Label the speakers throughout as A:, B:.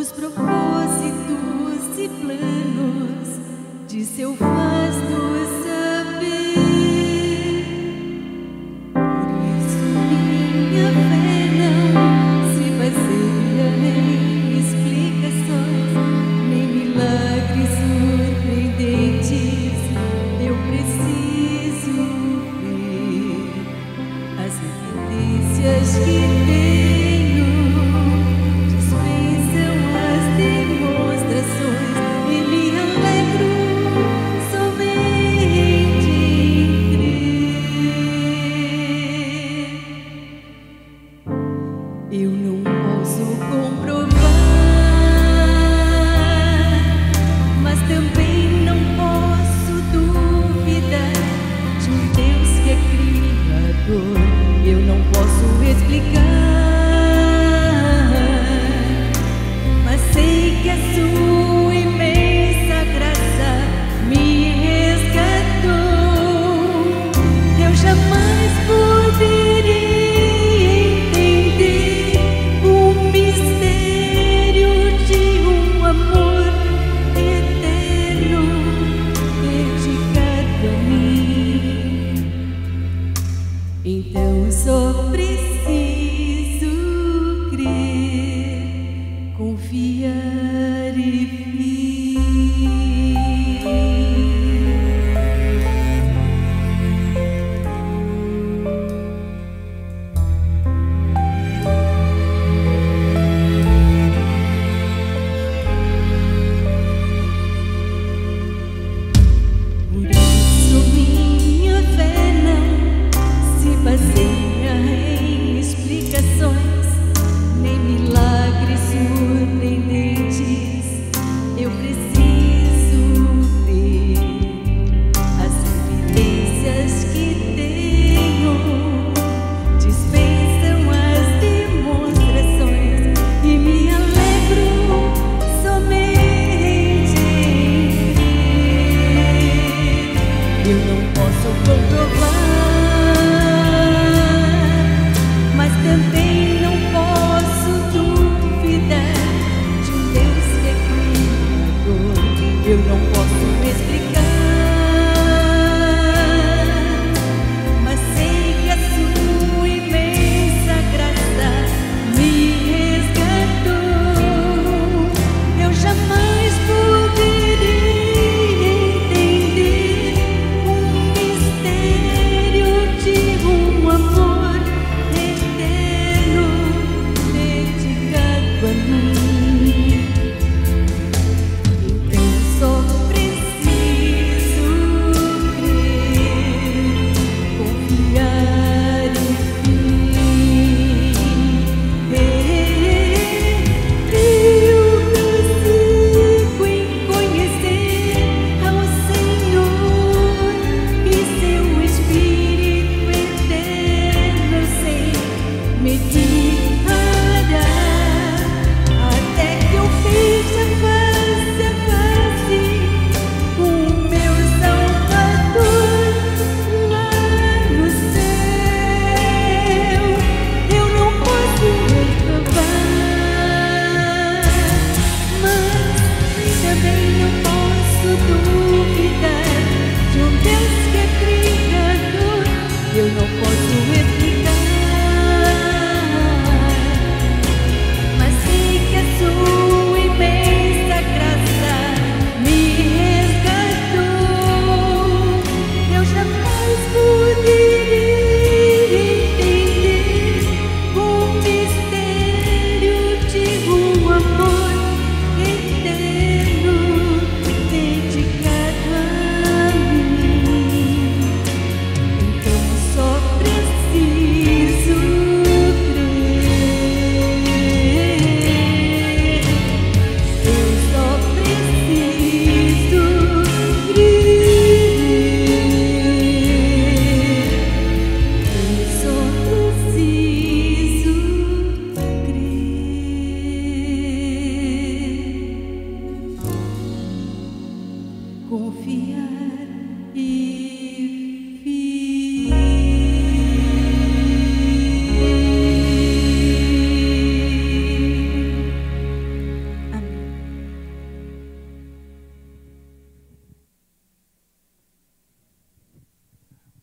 A: os propósitos e planos de seu vasto saber. Por isso minha fé não se baseia em explicações, nem milagres surpreendentes. Eu preciso ver as evidências que tenho, dispensam as demonstrações, e me alegro somente em crer. Eu não posso comprovar, mas também não posso duvidar de um Deus que é criador. Eu não posso explicar, mas sei que a sua imensa graça me resgatou. Eu jamais poderia entender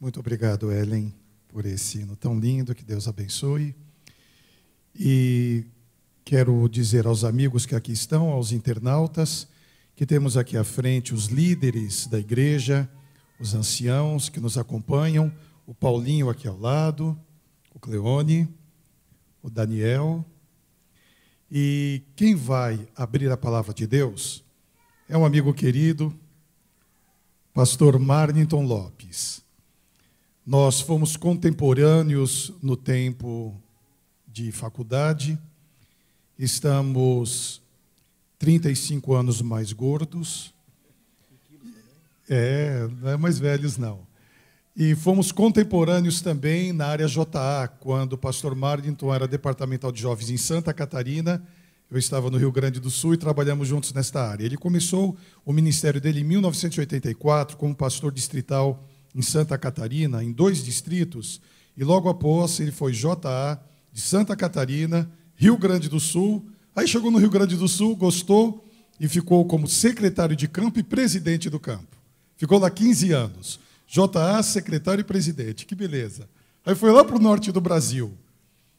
B: Muito obrigado, Ellen, por esse hino tão lindo, que Deus abençoe. E quero dizer aos amigos que aqui estão, aos internautas, que temos aqui à frente os líderes da igreja, os anciãos que nos acompanham, o Paulinho aqui ao lado, o Cleone, o Daniel. E quem vai abrir a palavra de Deus é um amigo querido, pastor Marlington Lopes. Nós fomos contemporâneos no tempo de faculdade, estamos 35 anos mais gordos, não é mais velhos não. E fomos contemporâneos também na área JA, quando o pastor Marlington era departamental de jovens em Santa Catarina, eu estava no Rio Grande do Sul e trabalhamos juntos nesta área. Ele começou o ministério dele em 1984 como pastor distrital em Santa Catarina, em 2 distritos, e logo após ele foi JA de Santa Catarina, Rio Grande do Sul. Aí chegou no Rio Grande do Sul, gostou e ficou como secretário de campo e presidente do campo. Ficou lá 15 anos. JA, secretário e presidente, que beleza. Aí foi lá para o norte do Brasil.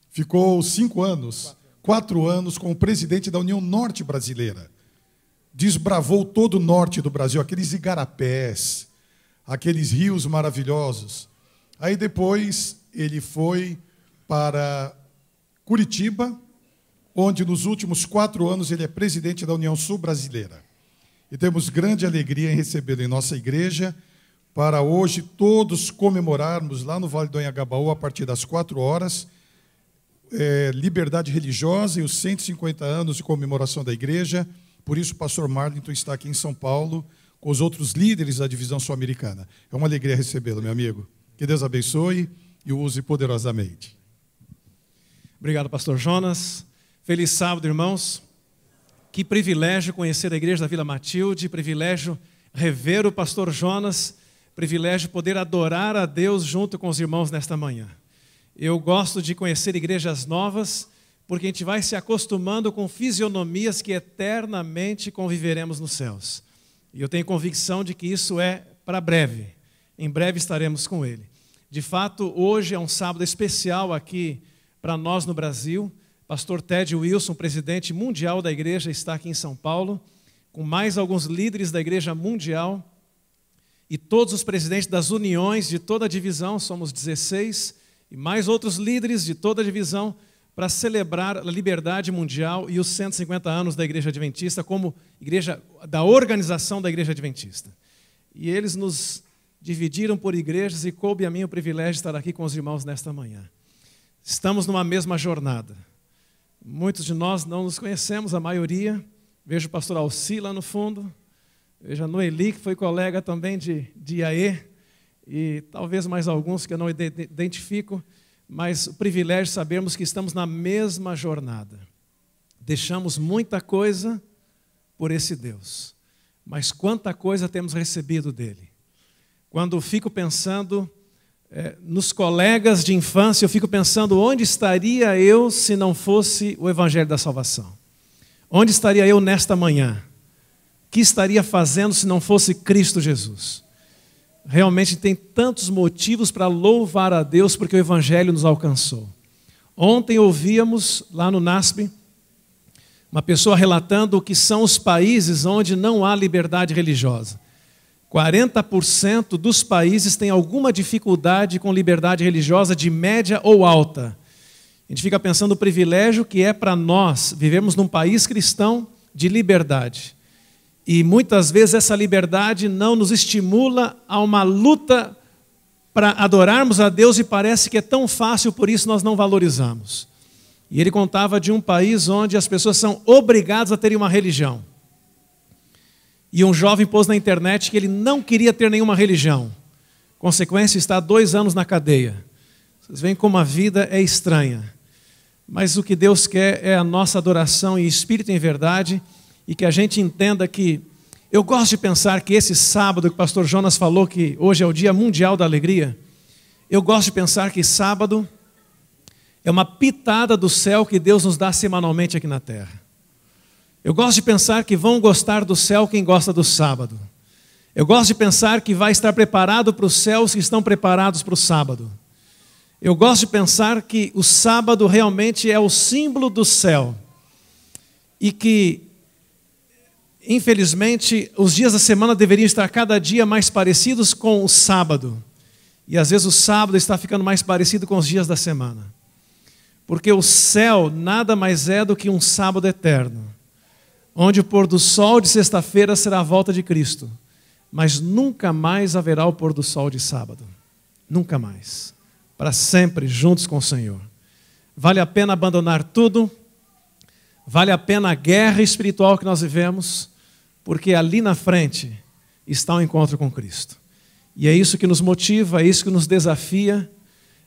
B: Ficou 5 anos, 4 anos como presidente da União Norte Brasileira. Desbravou todo o norte do Brasil, aqueles igarapés, aqueles rios maravilhosos. Aí depois ele foi para Curitiba, onde nos últimos 4 anos ele é presidente da União Sul Brasileira. E temos grande alegria em recebê-lo em nossa igreja, para hoje todos comemorarmos lá no Vale do Anhangabaú, a partir das 4 horas, liberdade religiosa e os 150 anos de comemoração da igreja. Por isso o pastor Marlington está aqui em São Paulo, com os outros líderes da divisão sul-americana. É uma alegria recebê-lo, meu amigo. Que Deus abençoe e o use poderosamente.
C: Obrigado, pastor Jonas. Feliz sábado, irmãos. Que privilégio conhecer a igreja da Vila Matilde, privilégio rever o pastor Jonas, privilégio poder adorar a Deus junto com os irmãos nesta manhã. Eu gosto de conhecer igrejas novas, porque a gente vai se acostumando com fisionomias que eternamente conviveremos nos céus. E eu tenho convicção de que isso é para breve. Em breve estaremos com ele. De fato, hoje é um sábado especial aqui para nós no Brasil. Pastor Ted Wilson, presidente mundial da igreja, está aqui em São Paulo, com mais alguns líderes da igreja mundial e todos os presidentes das uniões de toda a divisão, somos 16, e mais outros líderes de toda a divisão, para celebrar a liberdade mundial e os 150 anos da Igreja Adventista, como igreja da organização da Igreja Adventista. E eles nos dividiram por igrejas e coube a mim o privilégio de estar aqui com os irmãos nesta manhã. Estamos numa mesma jornada. Muitos de nós não nos conhecemos, a maioria. Vejo o pastor Alci lá no fundo, vejo a Noeli, que foi colega também de IAE, e talvez mais alguns que eu não identifico, mas o privilégio de sabermos que estamos na mesma jornada. Deixamos muita coisa por esse Deus, mas quanta coisa temos recebido dele. Quando fico pensando nos colegas de infância, eu fico pensando onde estaria eu se não fosse o Evangelho da Salvação? Onde estaria eu nesta manhã? O que estaria fazendo se não fosse Cristo Jesus? Realmente tem tantos motivos para louvar a Deus porque o Evangelho nos alcançou. Ontem ouvíamos lá no NASP uma pessoa relatando o que são os países onde não há liberdade religiosa. 40% dos países têm alguma dificuldade com liberdade religiosa de média ou alta. A gente fica pensando o privilégio que é para nós vivermos num país cristão de liberdade. E muitas vezes essa liberdade não nos estimula a uma luta para adorarmos a Deus e parece que é tão fácil, por isso nós não valorizamos. E ele contava de um país onde as pessoas são obrigadas a terem uma religião. E um jovem pôs na internet que ele não queria ter nenhuma religião. Consequência, está 2 anos na cadeia. Vocês veem como a vida é estranha. Mas o que Deus quer é a nossa adoração em espírito e em verdade, e que a gente entenda que... Eu gosto de pensar que esse sábado que o pastor Jonas falou, que hoje é o Dia Mundial da Alegria, eu gosto de pensar que sábado é uma pitada do céu que Deus nos dá semanalmente aqui na terra. Eu gosto de pensar que vão gostar do céu quem gosta do sábado. Eu gosto de pensar que vai estar preparado para os céus que estão preparados para o sábado. Eu gosto de pensar que o sábado realmente é o símbolo do céu. E que, infelizmente, os dias da semana deveriam estar cada dia mais parecidos com o sábado. E às vezes o sábado está ficando mais parecido com os dias da semana. Porque o céu nada mais é do que um sábado eterno, onde o pôr do sol de sexta-feira será a volta de Cristo, mas nunca mais haverá o pôr do sol de sábado. Nunca mais. Para sempre juntos com o Senhor. Vale a pena abandonar tudo, vale a pena a guerra espiritual que nós vivemos, porque ali na frente está o encontro com Cristo. E é isso que nos motiva, é isso que nos desafia,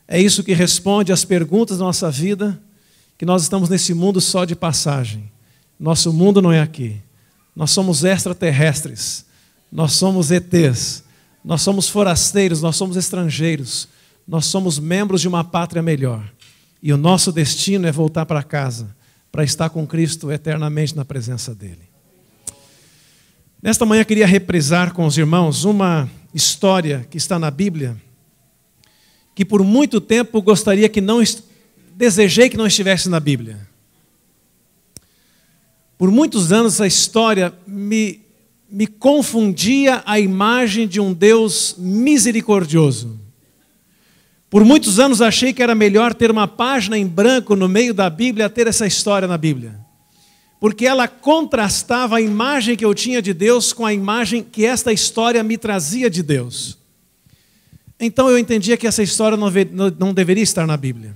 C: é isso que responde às perguntas da nossa vida, que nós estamos nesse mundo só de passagem. Nosso mundo não é aqui. Nós somos extraterrestres, nós somos ETs, nós somos forasteiros, nós somos estrangeiros, nós somos membros de uma pátria melhor. E o nosso destino é voltar para casa, para estar com Cristo eternamente na presença dEle. Nesta manhã eu queria reprisar com os irmãos uma história que está na Bíblia, que por muito tempo desejei que não estivesse na Bíblia. Por muitos anos a história me confundia a imagem de um Deus misericordioso. Por muitos anos achei que era melhor ter uma página em branco no meio da Bíblia, ter essa história na Bíblia. Porque ela contrastava a imagem que eu tinha de Deus com a imagem que esta história me trazia de Deus. Então eu entendia que essa história não deveria estar na Bíblia.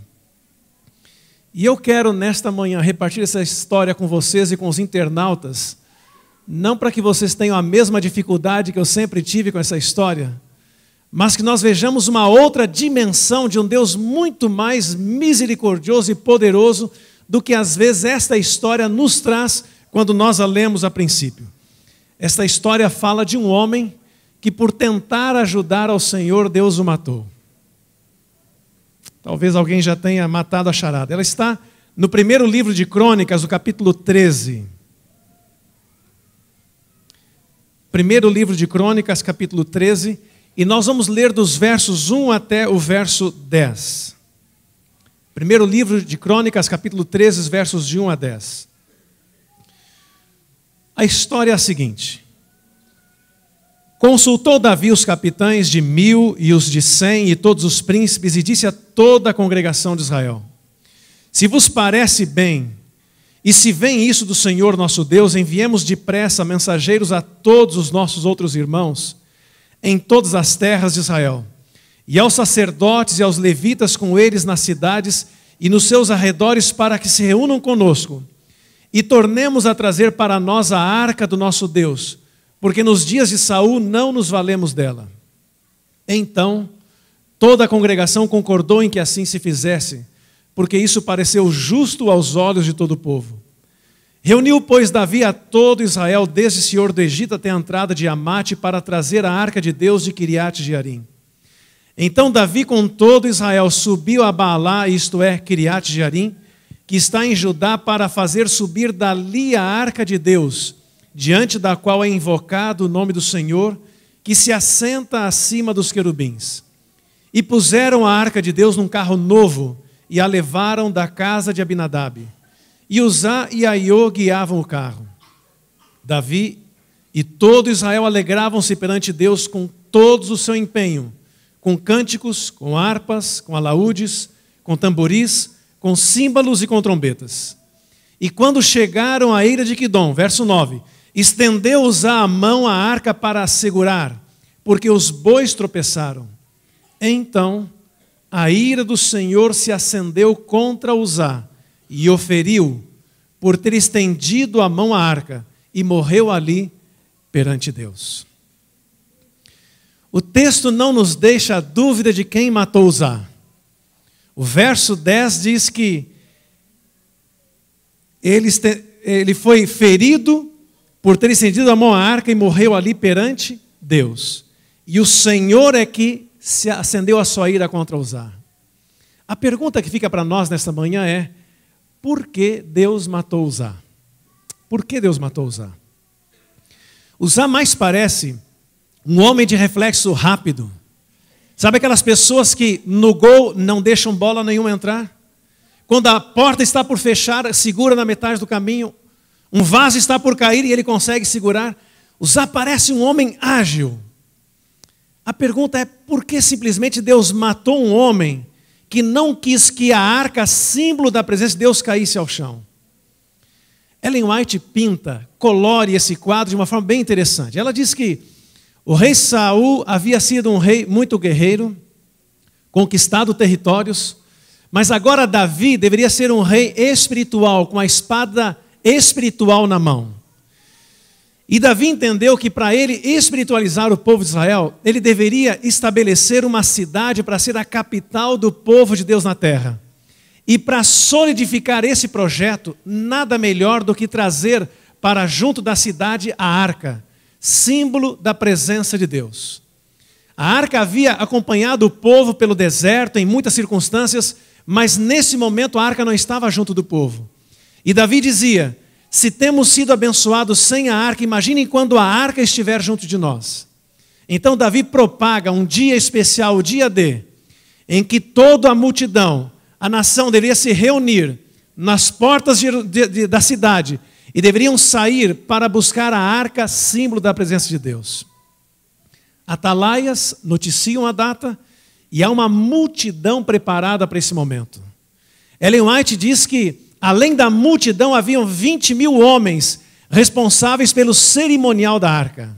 C: E eu quero nesta manhã repartir essa história com vocês e com os internautas, não para que vocês tenham a mesma dificuldade que eu sempre tive com essa história, mas que nós vejamos uma outra dimensão de um Deus muito mais misericordioso e poderoso do que às vezes esta história nos traz quando nós a lemos a princípio. Esta história fala de um homem que por tentar ajudar ao Senhor, Deus o matou. Talvez alguém já tenha matado a charada. Ela está no primeiro livro de Crônicas, no capítulo 13. Primeiro livro de Crônicas, capítulo 13. E nós vamos ler dos versos 1 até o verso 10. Primeiro livro de Crônicas, capítulo 13, versos de 1 a 10. A história é a seguinte. Consultou Davi os capitães de 1000 e os de 100 e todos os príncipes e disse a toda a congregação de Israel: se vos parece bem, e se vem isso do Senhor nosso Deus, enviemos depressa mensageiros a todos os nossos outros irmãos em todas as terras de Israel, e aos sacerdotes e aos levitas com eles nas cidades e nos seus arredores, para que se reúnam conosco, e tornemos a trazer para nós a arca do nosso Deus, porque nos dias de Saul não nos valemos dela. Então, toda a congregação concordou em que assim se fizesse, porque isso pareceu justo aos olhos de todo o povo. Reuniu, pois, Davi a todo Israel, desde Senhor do Egito até a entrada de Amate, para trazer a arca de Deus de Quiriate-Jearim. Então Davi com todo Israel subiu a Baalá, isto é, Quiriate-Jearim, que está em Judá, para fazer subir dali a arca de Deus, diante da qual é invocado o nome do Senhor, que se assenta acima dos querubins. E puseram a arca de Deus num carro novo, e a levaram da casa de Abinadab. E Uzá e Aiô guiavam o carro. Davi e todo Israel alegravam-se perante Deus com todo o seu empenho, com cânticos, com harpas, com alaúdes, com tamboris, com símbolos e com trombetas. E quando chegaram à eira de Quidom, verso 9, estendeu Uzá a mão à arca para a segurar, porque os bois tropeçaram. Então a ira do Senhor se acendeu contra Uzá e o feriu por ter estendido a mão à arca, e morreu ali perante Deus. O texto não nos deixa dúvida de quem matou Uzá. O verso 10 diz que ele foi ferido por ter estendido a mão à arca e morreu ali perante Deus. E o Senhor é que se acendeu a sua ira contra Uzá. A pergunta que fica para nós nesta manhã é: por que Deus matou Uzá? Por que Deus matou Uzá? Uzá mais parece Um homem de reflexo rápido. Sabe aquelas pessoas que no gol não deixam bola nenhuma entrar? Quando a porta está por fechar, segura na metade do caminho. Um vaso está por cair e ele consegue segurar. Uzá parece um homem ágil. A pergunta é, por que simplesmente Deus matou um homem que não quis que a arca, símbolo da presença de Deus, caísse ao chão? Ellen White colore esse quadro de uma forma bem interessante. Ela diz que o rei Saul havia sido um rei muito guerreiro, conquistado territórios, mas agora Davi deveria ser um rei espiritual, com a espada espiritual na mão. E Davi entendeu que para ele espiritualizar o povo de Israel, ele deveria estabelecer uma cidade para ser a capital do povo de Deus na terra. E para solidificar esse projeto, nada melhor do que trazer para junto da cidade a arca, símbolo da presença de Deus. A arca havia acompanhado o povo pelo deserto em muitas circunstâncias, mas nesse momento a arca não estava junto do povo. E Davi dizia, se temos sido abençoados sem a arca, imaginem quando a arca estiver junto de nós. Então Davi propaga um dia especial, o dia D, em que toda a multidão, a nação deveria se reunir nas portas da cidade e deveriam sair para buscar a arca, símbolo da presença de Deus. Atalaias noticiam a data e há uma multidão preparada para esse momento. Ellen White diz que, além da multidão, haviam 20.000 homens responsáveis pelo cerimonial da arca.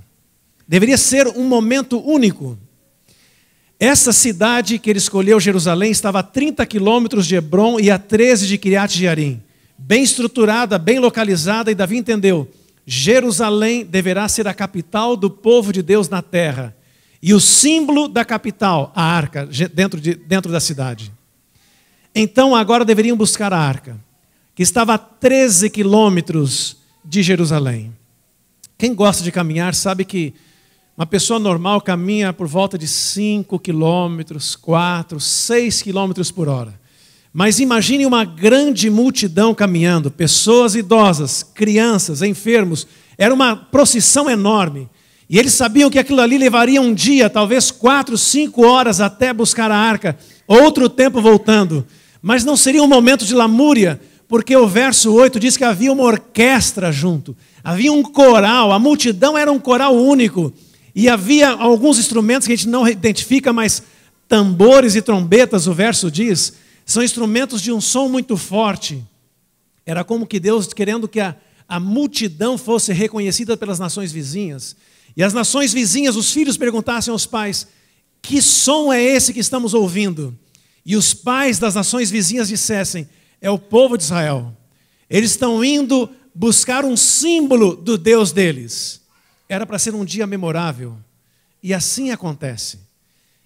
C: Deveria ser um momento único. Essa cidade que ele escolheu, Jerusalém, estava a 30 quilômetros de Hebrom e a 13 de Kiriat Jearim. Bem estruturada, bem localizada, e Davi entendeu, Jerusalém deverá ser a capital do povo de Deus na terra. E o símbolo da capital, a arca, dentro da cidade. Então agora deveriam buscar a arca, que estava a 13 quilômetros de Jerusalém. Quem gosta de caminhar sabe que uma pessoa normal caminha por volta de 5 quilômetros, 4, 6 quilômetros por hora. Mas imagine uma grande multidão caminhando, pessoas idosas, crianças, enfermos. Era uma procissão enorme. E eles sabiam que aquilo ali levaria um dia, talvez 4, 5 horas até buscar a arca. Outro tempo voltando. Mas não seria um momento de lamúria, porque o verso 8 diz que havia uma orquestra junto. Havia um coral, a multidão era um coral único. E havia alguns instrumentos que a gente não identifica, mas tambores e trombetas, o verso diz, são instrumentos de um som muito forte. Era como que Deus querendo que a multidão fosse reconhecida pelas nações vizinhas. E as nações vizinhas, os filhos perguntassem aos pais, que som é esse que estamos ouvindo? E os pais das nações vizinhas dissessem, é o povo de Israel. Eles estão indo buscar um símbolo do Deus deles. Era para ser um dia memorável. E assim acontece.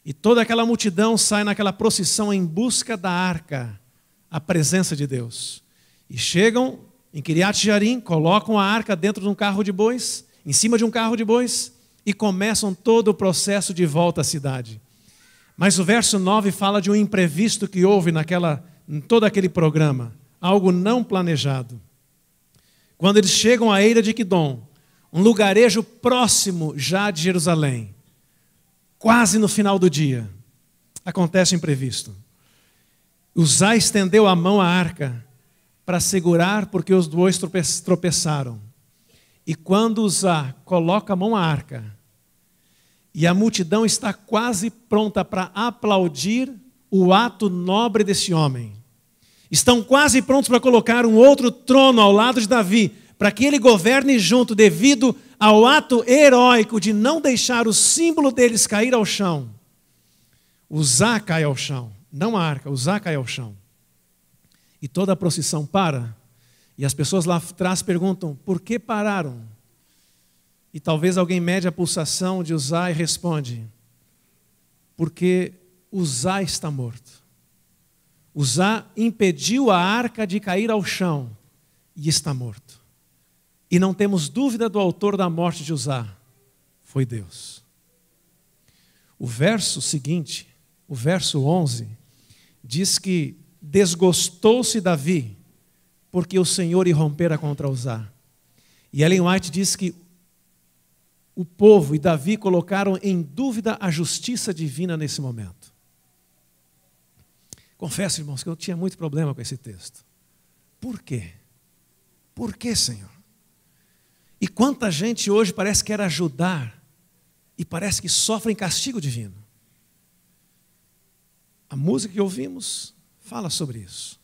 C: E toda aquela multidão sai naquela procissão em busca da arca, a presença de Deus. E chegam em Kiriat Jearim, colocam a arca dentro de um carro de bois, em cima de um carro de bois, e começam todo o processo de volta à cidade. Mas o verso 9 fala de um imprevisto que houve em todo aquele programa, algo não planejado. Quando eles chegam à eira de Quidom, um lugarejo próximo já de Jerusalém, quase no final do dia, acontece o imprevisto. Uzá estendeu a mão à arca para segurar, porque os dois tropeçaram. E quando Uzá coloca a mão à arca, e a multidão está quase pronta para aplaudir o ato nobre desse homem, estão quase prontos para colocar um outro trono ao lado de Davi, para que ele governe junto, devido ao ato heróico de não deixar o símbolo deles cair ao chão. Uzá cai ao chão, não a arca, Uzá cai ao chão. E toda a procissão para, e as pessoas lá atrás perguntam, por que pararam? E talvez alguém mede a pulsação de Uzá e responde, porque Uzá está morto. Uzá impediu a arca de cair ao chão e está morto. E não temos dúvida do autor da morte de Uzá, foi Deus. O verso seguinte, o verso 11, diz que desgostou-se Davi, porque o Senhor irrompera contra Uzá. E Ellen White diz que o povo e Davi colocaram em dúvida a justiça divina nesse momento. Confesso, irmãos, que eu tinha muito problema com esse texto. Por quê? Por quê, Senhor? E quanta gente hoje parece que quer ajudar e parece que sofrem castigo divino. A música que ouvimos fala sobre isso.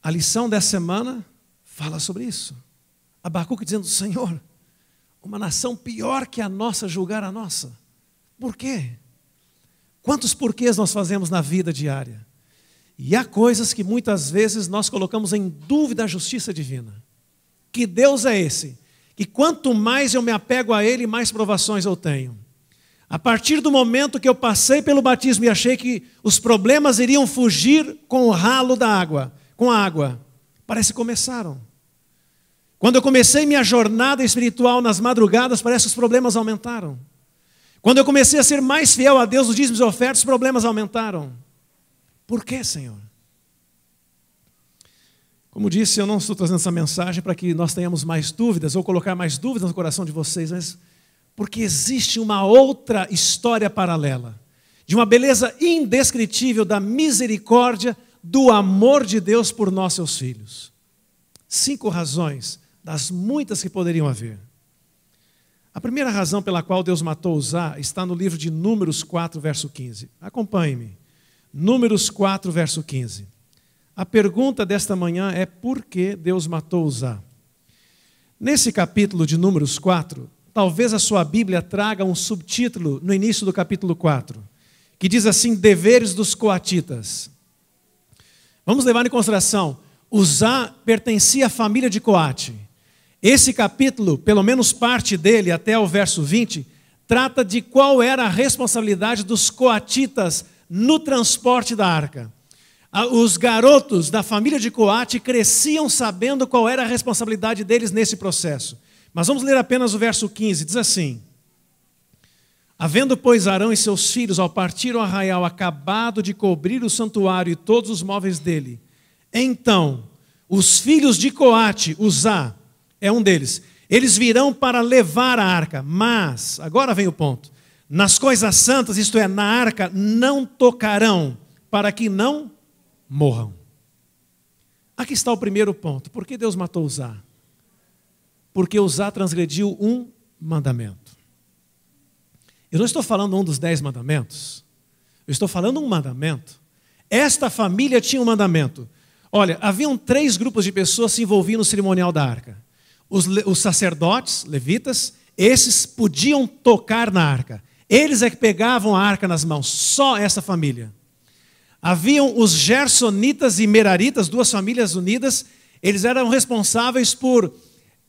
C: A lição dessa semana fala sobre isso. Abacuque dizendo: Senhor, uma nação pior que a nossa julgar a nossa. Por quê? Quantos porquês nós fazemos na vida diária? E há coisas que muitas vezes nós colocamos em dúvida a justiça divina. Que Deus é esse? Que quanto mais eu me apego a Ele, mais provações eu tenho. A partir do momento que eu passei pelo batismo e achei que os problemas iriam fugir com o ralo da água, com a água, parece que começaram. Quando eu comecei minha jornada espiritual nas madrugadas, parece que os problemas aumentaram. Quando eu comecei a ser mais fiel a Deus nos dízimos e ofertas, os problemas aumentaram. Por quê, Senhor? Como disse, eu não estou trazendo essa mensagem para que nós tenhamos mais dúvidas ou colocar mais dúvidas no coração de vocês, mas porque existe uma outra história paralela, de uma beleza indescritível da misericórdia, do amor de Deus por nós, seus filhos. 5 razões das muitas que poderiam haver. A primeira razão pela qual Deus matou Uzá está no livro de Números 4, verso 15. Acompanhe-me. Números 4, verso 15. A pergunta desta manhã é: por que Deus matou Uzá? Nesse capítulo de Números 4, talvez a sua Bíblia traga um subtítulo no início do capítulo 4, que diz assim: deveres dos coatitas. Vamos levar em consideração, Uzá pertencia à família de Coate. Esse capítulo, pelo menos parte dele, até o verso 20, trata de qual era a responsabilidade dos coatitas no transporte da arca. Os garotos da família de Coate cresciam sabendo qual era a responsabilidade deles nesse processo. Mas vamos ler apenas o verso 15, diz assim: havendo, pois, Arão e seus filhos, ao partir o arraial, acabado de cobrir o santuário e todos os móveis dele, então os filhos de Coate, Uzá é um deles, eles virão para levar a arca, mas, agora vem o ponto, nas coisas santas, isto é, na arca, não tocarão, para que não morram. Aqui está o primeiro ponto. Por que Deus matou Uzá? Porque Uzá transgrediu um mandamento. Eu não estou falando um dos 10 mandamentos. Eu estou falando um mandamento. Esta família tinha um mandamento. Olha, haviam 3 grupos de pessoas se envolviam no cerimonial da arca. Os sacerdotes, levitas, esses podiam tocar na arca. Eles é que pegavam a arca nas mãos, só essa família. Haviam os gersonitas e meraritas, 2 famílias unidas, eles eram responsáveis por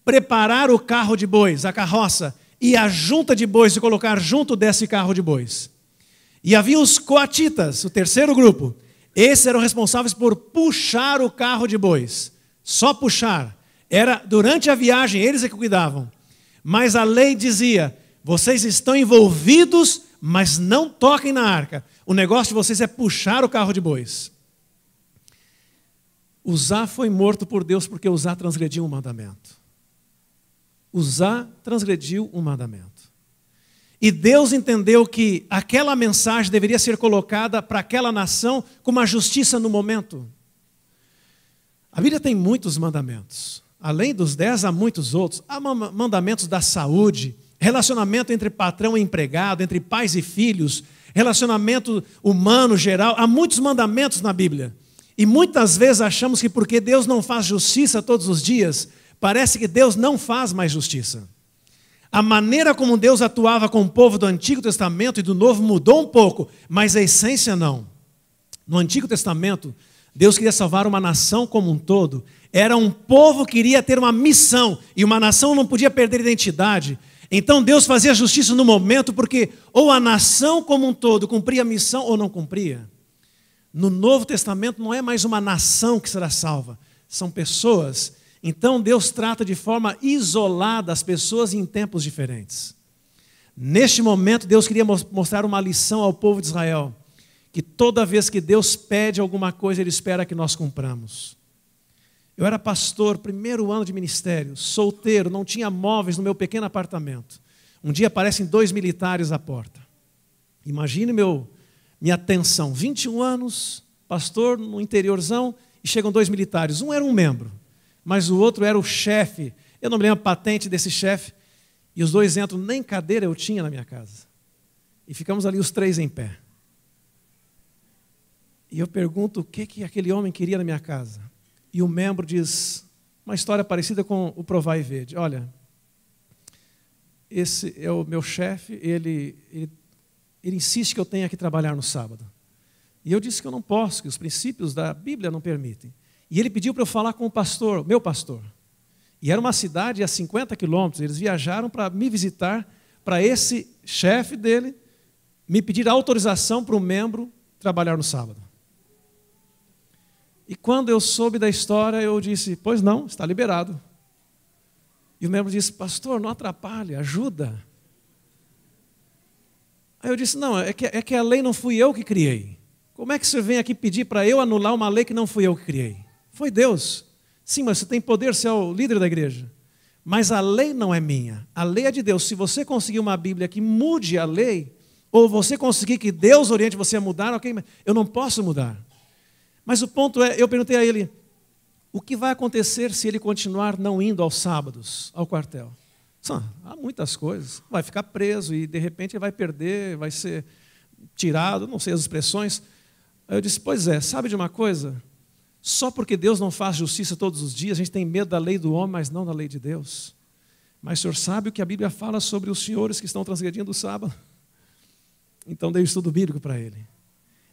C: preparar o carro de bois, a carroça, e a junta de bois, e colocar junto desse carro de bois. E havia os coatitas, o terceiro grupo. Esses eram responsáveis por puxar o carro de bois. Só puxar. Era durante a viagem, eles é que cuidavam. Mas a lei dizia: vocês estão envolvidos, mas não toquem na arca. O negócio de vocês é puxar o carro de bois. Uzá foi morto por Deus porque Uzá transgrediu um mandamento. Uzá transgrediu um mandamento. E Deus entendeu que aquela mensagem deveria ser colocada para aquela nação como uma justiça no momento. A Bíblia tem muitos mandamentos. Além dos 10, há muitos outros. Há mandamentos da saúde, relacionamento entre patrão e empregado, entre pais e filhos, relacionamento humano geral. Há muitos mandamentos na Bíblia. E muitas vezes achamos que porque Deus não faz justiça todos os dias, parece que Deus não faz mais justiça. A maneira como Deus atuava com o povo do Antigo Testamento e do Novo mudou um pouco, mas a essência não. No Antigo Testamento, Deus queria salvar uma nação como um todo. Era um povo que queria ter uma missão, e uma nação não podia perder identidade. Então Deus fazia justiça no momento, porque ou a nação como um todo cumpria a missão ou não cumpria. No Novo Testamento não é mais uma nação que será salva, são pessoas. Então Deus trata de forma isolada as pessoas em tempos diferentes. Neste momento Deus queria mostrar uma lição ao povo de Israel, que toda vez que Deus pede alguma coisa, Ele espera que nós cumpramos. Eu era pastor, primeiro ano de ministério, solteiro, não tinha móveis no meu pequeno apartamento. Um dia aparecem 2 militares à porta. Imagine minha tensão, 21 anos, pastor no interiorzão, e chegam 2 militares. Um era um membro, mas o outro era o chefe. Eu não me lembro a patente desse chefe. E os 2 entram, nem cadeira eu tinha na minha casa. E ficamos ali os 3 em pé. E eu pergunto o que aquele homem queria na minha casa. E o membro diz uma história parecida com o Provai e Vede. Olha, esse é o meu chefe, ele insiste que eu tenha que trabalhar no sábado. E eu disse que eu não posso, que os princípios da Bíblia não permitem. E ele pediu para eu falar com o pastor, meu pastor. E era uma cidade a 50 quilômetros, eles viajaram para me visitar, para esse chefe dele me pedir autorização para um membro trabalhar no sábado. E quando eu soube da história, eu disse, pois não, está liberado. E o membro disse, pastor, não atrapalhe, ajuda. Aí eu disse, não, é que a lei não fui eu que criei. Como é que você vem aqui pedir para eu anular uma lei que não fui eu que criei? Foi Deus. Sim, mas você tem poder, você é o líder da igreja. Mas a lei não é minha, a lei é de Deus. Se você conseguir uma Bíblia que mude a lei, ou você conseguir que Deus oriente você a mudar, ok, eu não posso mudar. Mas o ponto é, eu perguntei a ele, o que vai acontecer se ele continuar não indo aos sábados, ao quartel? Há muitas coisas. Vai ficar preso e, de repente, ele vai perder, vai ser tirado, não sei as expressões. Aí eu disse, pois é, sabe de uma coisa? Só porque Deus não faz justiça todos os dias, a gente tem medo da lei do homem, mas não da lei de Deus. Mas o senhor sabe o que a Bíblia fala sobre os senhores que estão transgredindo o sábado? Então dei o estudo bíblico para ele.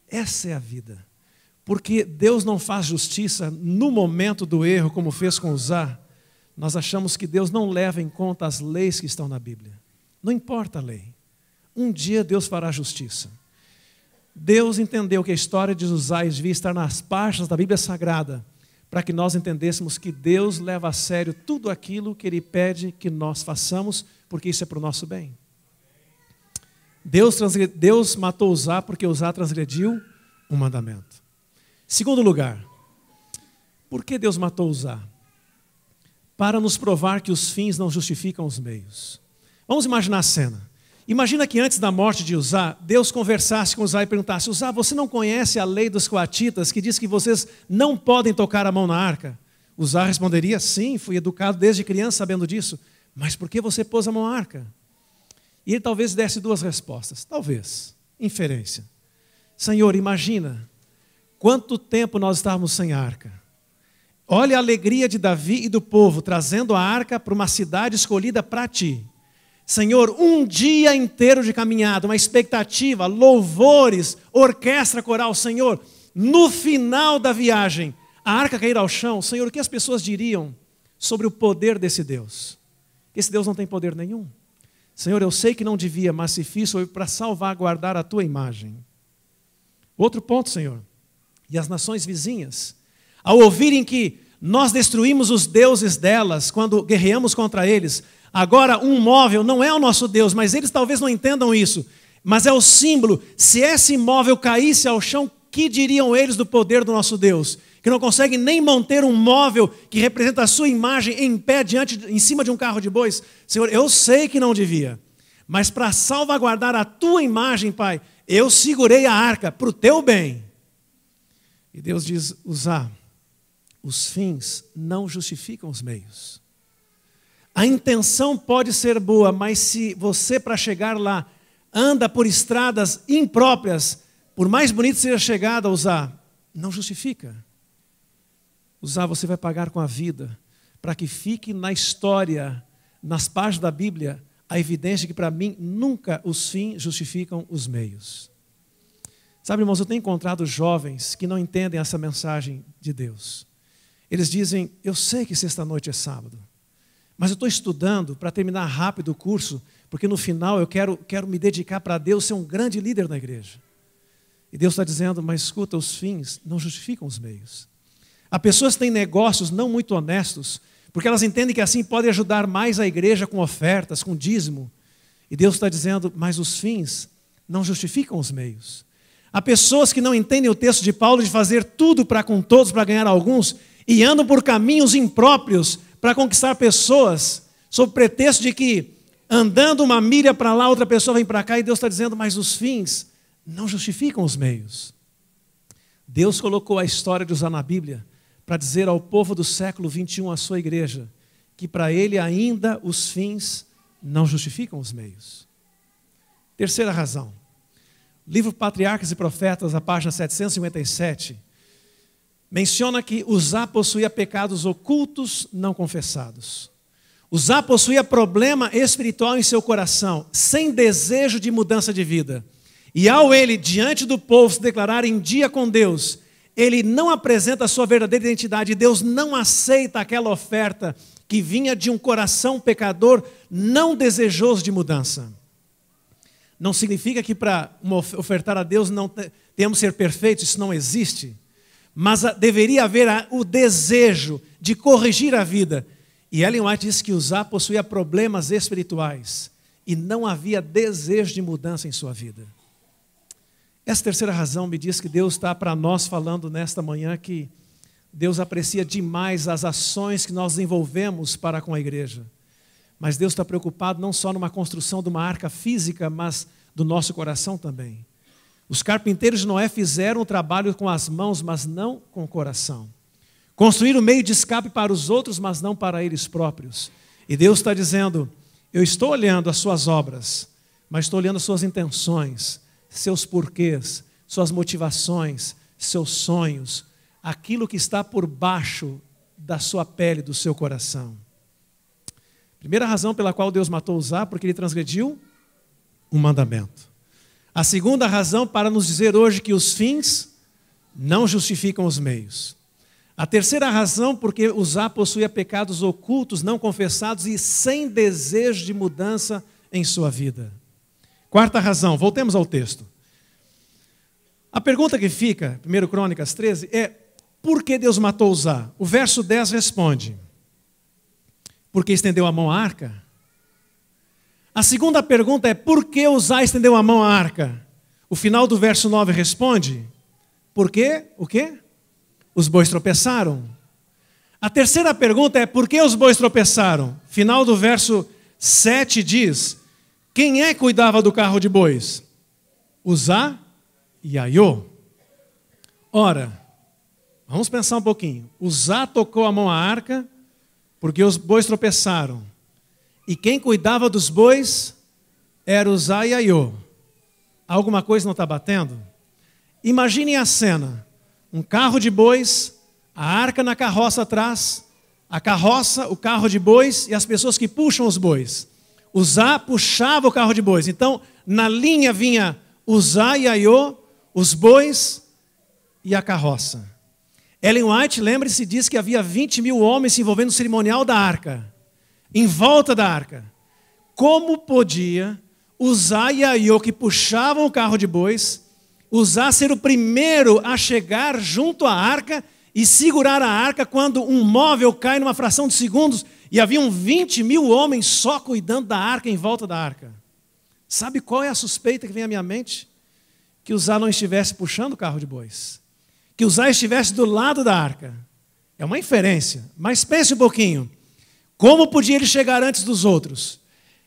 C: Essa é a vida. Porque Deus não faz justiça no momento do erro, como fez com Uzá. Nós achamos que Deus não leva em conta as leis que estão na Bíblia. Não importa a lei. Um dia Deus fará justiça. Deus entendeu que a história de Uzá devia estar nas páginas da Bíblia Sagrada, para que nós entendêssemos que Deus leva a sério tudo aquilo que Ele pede que nós façamos, porque isso é para o nosso bem. Deus matou Uzá porque Uzá transgrediu um mandamento. Segundo lugar, por que Deus matou Uzá? Para nos provar que os fins não justificam os meios. Vamos imaginar a cena. Imagina que antes da morte de Uzá, Deus conversasse com Uzá e perguntasse, Uzá, você não conhece a lei dos coatitas que diz que vocês não podem tocar a mão na arca? Uzá responderia, sim, fui educado desde criança sabendo disso. Mas por que você pôs a mão na arca? E ele talvez desse 2 respostas. Talvez. Inferência. Senhor, imagina quanto tempo nós estávamos sem arca. Olha a alegria de Davi e do povo, trazendo a arca para uma cidade escolhida para ti. Senhor, um dia inteiro de caminhada, uma expectativa, louvores, orquestra coral. Senhor, no final da viagem, a arca cair ao chão. Senhor, o que as pessoas diriam sobre o poder desse Deus? Esse Deus não tem poder nenhum. Senhor, eu sei que não devia, mas se fiz foi para salvaguardar a tua imagem. Outro ponto, Senhor. E as nações vizinhas, ao ouvirem que nós destruímos os deuses delas quando guerreamos contra eles, agora um móvel não é o nosso Deus, mas eles talvez não entendam isso, mas é o símbolo. Se esse móvel caísse ao chão, que diriam eles do poder do nosso Deus? Que não conseguem nem manter um móvel que representa a sua imagem em pé em cima de um carro de bois. Senhor, eu sei que não devia, mas para salvaguardar a tua imagem, Pai, eu segurei a arca para o teu bem. E Deus diz, Uzá, os fins não justificam os meios. A intenção pode ser boa, mas se você, para chegar lá, anda por estradas impróprias, por mais bonito seja a chegada, Uzá, não justifica. Uzá, você vai pagar com a vida, para que fique na história, nas páginas da Bíblia, a evidência que para mim nunca os fins justificam os meios. Sabe, irmãos, eu tenho encontrado jovens que não entendem essa mensagem de Deus. Eles dizem, eu sei que sexta-noite é sábado, mas eu estou estudando para terminar rápido o curso, porque no final eu quero me dedicar para Deus, ser um grande líder na igreja. E Deus está dizendo, mas escuta, os fins não justificam os meios. Há pessoas que têm negócios não muito honestos, porque elas entendem que assim podem ajudar mais a igreja com ofertas, com dízimo. E Deus está dizendo, mas os fins não justificam os meios. Há pessoas que não entendem o texto de Paulo de fazer tudo para com todos, para ganhar alguns, e andam por caminhos impróprios para conquistar pessoas, sob pretexto de que andando uma milha para lá, outra pessoa vem para cá, e Deus está dizendo, mas os fins não justificam os meios. Deus colocou a história de Uzá na Bíblia para dizer ao povo do século 21, a sua igreja, que para ele ainda os fins não justificam os meios. Terceira razão. Livro Patriarcas e Profetas, a página 757, menciona que Uzá possuía pecados ocultos não confessados. Uzá possuía problema espiritual em seu coração, sem desejo de mudança de vida. E ao ele, diante do povo, se declarar em dia com Deus, ele não apresenta a sua verdadeira identidade. Deus não aceita aquela oferta que vinha de um coração pecador não desejoso de mudança. Não significa que para ofertar a Deus não temos que ser perfeitos, isso não existe. Mas deveria haver o desejo de corrigir a vida. E Ellen White diz que Uzá possuía problemas espirituais e não havia desejo de mudança em sua vida. Essa terceira razão me diz que Deus está para nós falando nesta manhã que Deus aprecia demais as ações que nós desenvolvemos para com a igreja. Mas Deus está preocupado não só numa construção de uma arca física, mas do nosso coração também. Os carpinteiros de Noé fizeram o trabalho com as mãos, mas não com o coração. Construíram meio de escape para os outros, mas não para eles próprios. E Deus está dizendo, eu estou olhando as suas obras, mas estou olhando as suas intenções, seus porquês, suas motivações, seus sonhos, aquilo que está por baixo da sua pele, do seu coração. Primeira razão pela qual Deus matou Uzá, porque ele transgrediu um mandamento. A segunda razão para nos dizer hoje que os fins não justificam os meios. A terceira razão, porque Uzá possuía pecados ocultos, não confessados e sem desejo de mudança em sua vida. Quarta razão, voltemos ao texto. A pergunta que fica, 1 Crônicas 13, é por que Deus matou Uzá? O verso 10 responde, porque estendeu a mão à arca. A segunda pergunta é por que Uzá estendeu a mão à arca? O final do verso 9 responde, porque o quê? Os bois tropeçaram. A terceira pergunta é por que os bois tropeçaram? Final do verso 7 diz, quem é que cuidava do carro de bois? Uzá e Aiô. Ora, vamos pensar um pouquinho. Uzá tocou a mão à arca porque os bois tropeçaram. E quem cuidava dos bois era Uzá e Aiô. Alguma coisa não está batendo? Imaginem a cena. Um carro de bois, a arca na carroça atrás, a carroça, o carro de bois e as pessoas que puxam os bois. Uzá puxava o carro de bois. Então, na linha vinha Uzá e Aiô, os bois e a carroça. Ellen White, lembre-se, diz que havia 20.000 homens se envolvendo no cerimonial da arca, em volta da arca. Como podia Uzá e Aiô, que puxavam o carro de bois, Uzá ser o primeiro a chegar junto à arca e segurar a arca quando um móvel cai numa fração de segundos e haviam 20.000 homens só cuidando da arca, em volta da arca? Sabe qual é a suspeita que vem à minha mente? Que Uzá não estivesse puxando o carro de bois. Que Uzá estivesse do lado da arca. É uma inferência, mas pense um pouquinho. Como podia ele chegar antes dos outros?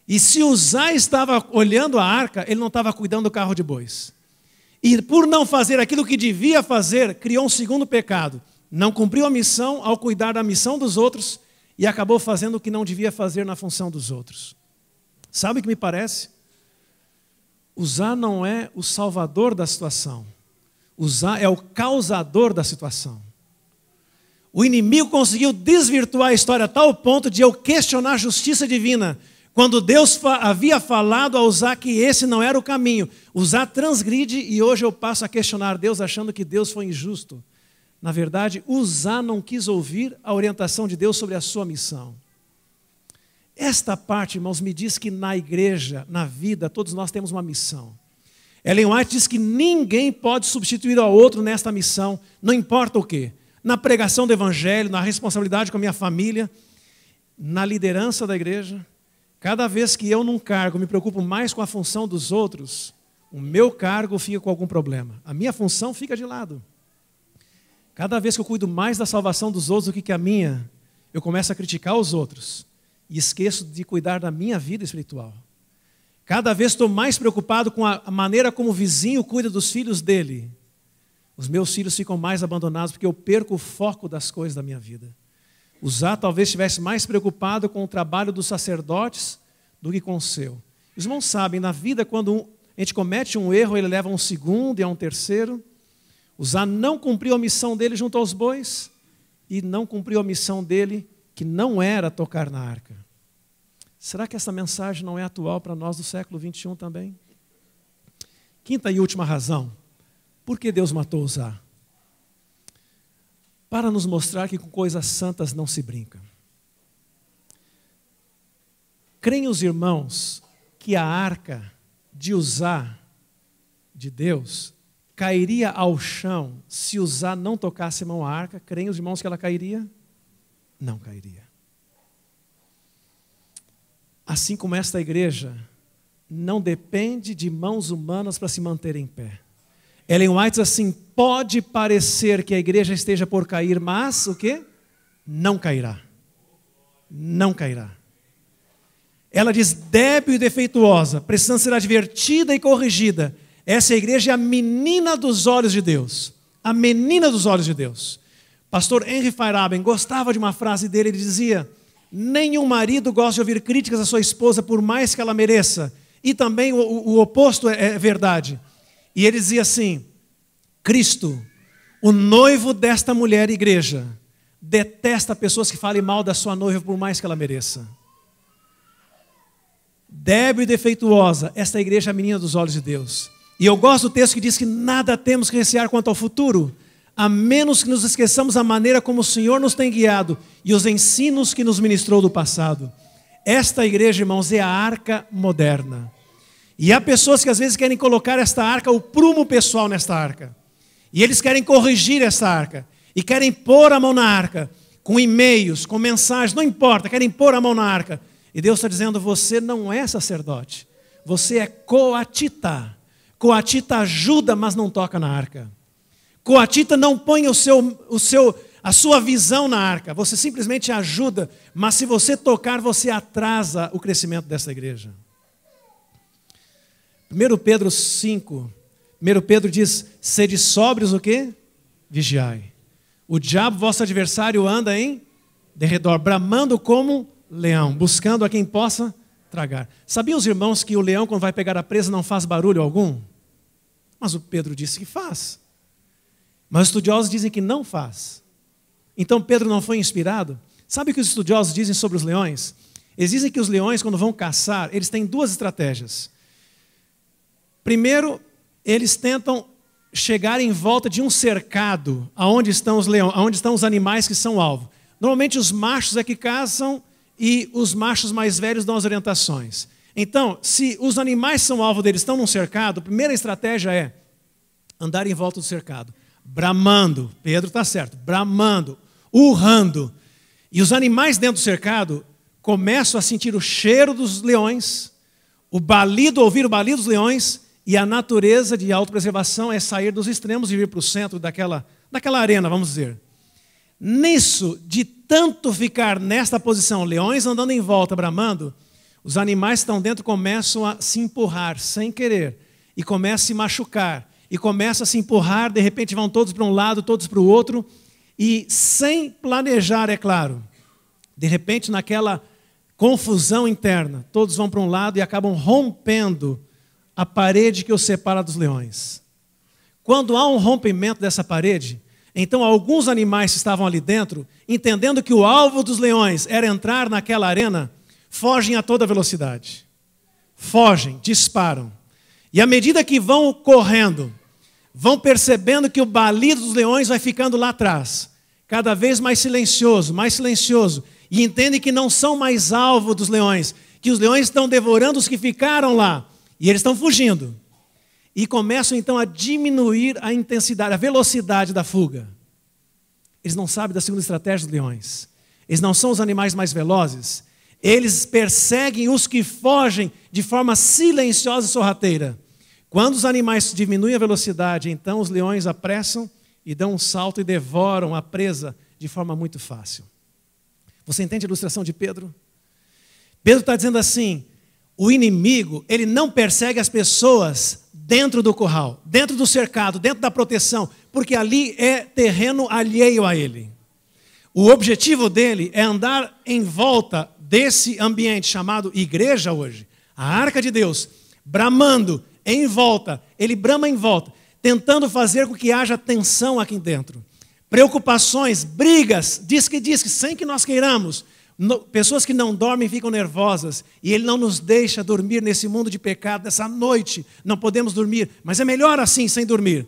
C: E se Uzá estava olhando a arca, ele não estava cuidando do carro de bois. E por não fazer aquilo que devia fazer, criou um segundo pecado. Não cumpriu a missão ao cuidar da missão dos outros e acabou fazendo o que não devia fazer na função dos outros. Sabe o que me parece? Uzá não é o salvador da situação. Uzá é o causador da situação. O inimigo conseguiu desvirtuar a história a tal ponto de eu questionar a justiça divina. Quando Deus havia falado a Uzá que esse não era o caminho. Uzá transgride e hoje eu passo a questionar Deus achando que Deus foi injusto. Na verdade, Uzá não quis ouvir a orientação de Deus sobre a sua missão. Esta parte, irmãos, me diz que na igreja, na vida, todos nós temos uma missão. Ellen White diz que ninguém pode substituir ao outro nesta missão, não importa o quê. Na pregação do evangelho, na responsabilidade com a minha família, na liderança da igreja. Cada vez que eu num cargo me preocupo mais com a função dos outros, o meu cargo fica com algum problema. A minha função fica de lado. Cada vez que eu cuido mais da salvação dos outros do que a minha, eu começo a criticar os outros e esqueço de cuidar da minha vida espiritual. Cada vez estou mais preocupado com a maneira como o vizinho cuida dos filhos dele. Os meus filhos ficam mais abandonados porque eu perco o foco das coisas da minha vida. O Zá talvez estivesse mais preocupado com o trabalho dos sacerdotes do que com o seu. Os irmãos sabem, na vida, quando a gente comete um erro, ele leva a um segundo e a um terceiro. O Zá não cumpriu a missão dele junto aos bois e não cumpriu a missão dele, que não era tocar na arca. Será que essa mensagem não é atual para nós do século 21 também? Quinta e última razão. Por que Deus matou o Zá? Para nos mostrar que com coisas santas não se brinca. Creem os irmãos que a arca de Uzá, de Deus, cairia ao chão se Uzá não tocasse a mão à arca? Creem os irmãos que ela cairia? Não cairia. Assim como esta igreja não depende de mãos humanas para se manter em pé. Ellen White diz assim: pode parecer que a igreja esteja por cair, mas o quê? Não cairá. Não cairá. Ela diz débil e defeituosa, precisando ser advertida e corrigida. Essa igreja é a menina dos olhos de Deus. A menina dos olhos de Deus. Pastor Henry Feyerabend gostava de uma frase dele, ele dizia: nenhum marido gosta de ouvir críticas à sua esposa por mais que ela mereça. E também o oposto é verdade. E ele dizia assim: Cristo, o noivo desta mulher igreja, detesta pessoas que falem mal da sua noiva por mais que ela mereça. Débil e defeituosa, esta igreja é a menina dos olhos de Deus. E eu gosto do texto que diz que nada temos que recear quanto ao futuro, a menos que nos esqueçamos a maneira como o Senhor nos tem guiado e os ensinos que nos ministrou do passado. Esta igreja, irmãos, é a arca moderna. E há pessoas que às vezes querem colocar esta arca, o prumo pessoal nesta arca. E eles querem corrigir esta arca. E querem pôr a mão na arca, com e-mails, com mensagens, não importa, querem pôr a mão na arca. E Deus está dizendo: você não é sacerdote, você é coatita. Coatita ajuda, mas não toca na arca. Coatita não põe a sua visão na arca, você simplesmente ajuda, mas se você tocar, você atrasa o crescimento dessa igreja. 1 Pedro 5, 1 Pedro diz: sede sóbrios o quê? Vigiai. O diabo, vosso adversário, anda em derredor, bramando como leão, buscando a quem possa tragar. Sabiam os irmãos que o leão, quando vai pegar a presa, não faz barulho algum? Mas o Pedro disse que faz. Mas os estudiosos dizem que não faz. Então Pedro não foi inspirado? Sabe o que os estudiosos dizem sobre os leões? Eles dizem que os leões, quando vão caçar, eles têm duas estratégias. Primeiro, eles tentam chegar em volta de um cercado, aonde estão os leões, aonde estão os animais que são alvo. Normalmente os machos é que caçam e os machos mais velhos dão as orientações. Então, se os animais são alvo deles, estão num cercado, a primeira estratégia é andar em volta do cercado, bramando. Pedro está certo, bramando, urrando. E os animais dentro do cercado começam a sentir o cheiro dos leões, ouvir o balido dos leões, e a natureza de autopreservação é sair dos extremos e vir para o centro daquela arena, vamos dizer. Nisso, de tanto ficar nesta posição, leões andando em volta, bramando, os animais que estão dentro começam a se empurrar sem querer, e começam a se machucar, e começam a se empurrar, de repente vão todos para um lado, todos para o outro, e sem planejar, é claro, de repente naquela confusão interna, todos vão para um lado e acabam rompendo a parede que os separa dos leões. Quando há um rompimento dessa parede, então alguns animais que estavam ali dentro, entendendo que o alvo dos leões era entrar naquela arena, fogem a toda velocidade. Fogem, disparam. E à medida que vão correndo, vão percebendo que o balido dos leões vai ficando lá atrás, cada vez mais silencioso, e entendem que não são mais alvo dos leões, que os leões estão devorando os que ficaram lá, e eles estão fugindo. E começam então a diminuir a intensidade, a velocidade da fuga. Eles não sabem da segunda estratégia dos leões. Eles não são os animais mais velozes. Eles perseguem os que fogem de forma silenciosa e sorrateira. Quando os animais diminuem a velocidade, então os leões apressam e dão um salto e devoram a presa de forma muito fácil. Você entende a ilustração de Pedro? Pedro está dizendo assim, o inimigo, ele não persegue as pessoas dentro do curral, dentro do cercado, dentro da proteção, porque ali é terreno alheio a ele. O objetivo dele é andar em volta desse ambiente chamado igreja hoje, a arca de Deus, bramando em volta, ele brama em volta, tentando fazer com que haja tensão aqui dentro. Preocupações, brigas, diz que sem que nós queiramos. Pessoas que não dormem ficam nervosas e ele não nos deixa dormir nesse mundo de pecado, nessa noite. Não podemos dormir, mas é melhor assim, sem dormir.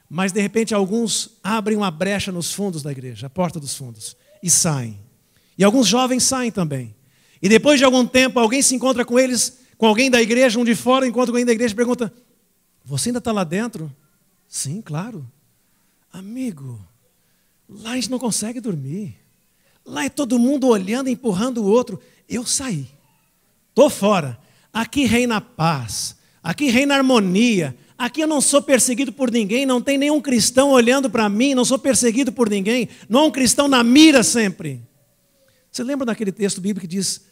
C: Mas de repente alguns abrem uma brecha nos fundos da igreja, a porta dos fundos, e saem. E alguns jovens saem também. E depois de algum tempo alguém se encontra com eles, com alguém da igreja, um de fora encontra com alguém da igreja e pergunta, você ainda está lá dentro? Sim, claro. Amigo, lá a gente não consegue dormir. Lá é todo mundo olhando, empurrando o outro. Eu saí. Estou fora. Aqui reina a paz. Aqui reina a harmonia. Aqui eu não sou perseguido por ninguém. Não tem nenhum cristão olhando para mim. Não sou perseguido por ninguém. Não há um cristão na mira sempre. Você lembra daquele texto bíblico que diz,